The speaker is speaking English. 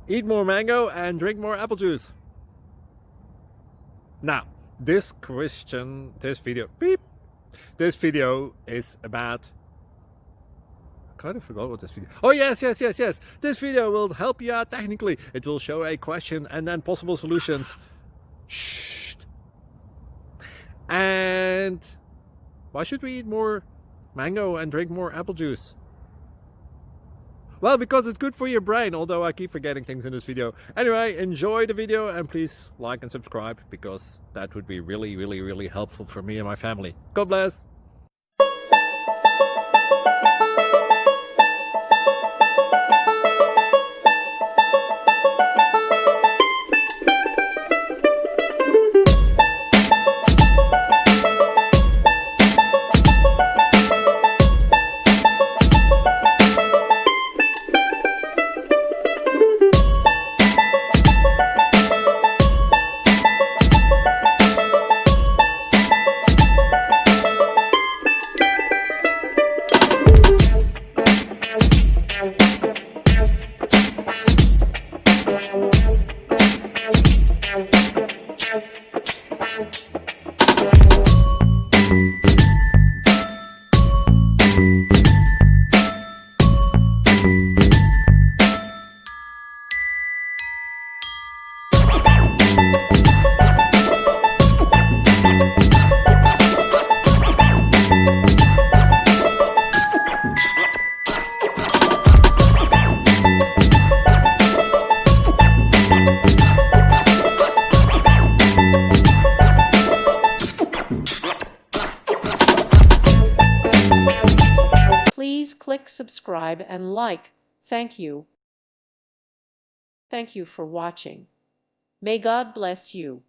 Eat more mango and drink more apple juice. Now, this video is about, I kind of forgot what this video. Oh, yes. This video will help you out technically. It will show a question and then possible solutions. Shh. And why should we eat more mango and drink more apple juice? Well, because it's good for your brain, although I keep forgetting things in this video. Anyway, enjoy the video and please like and subscribe, because that would be really helpful for me and my family. God bless! Please click subscribe and like. Thank you. Thank you for watching. May God bless you.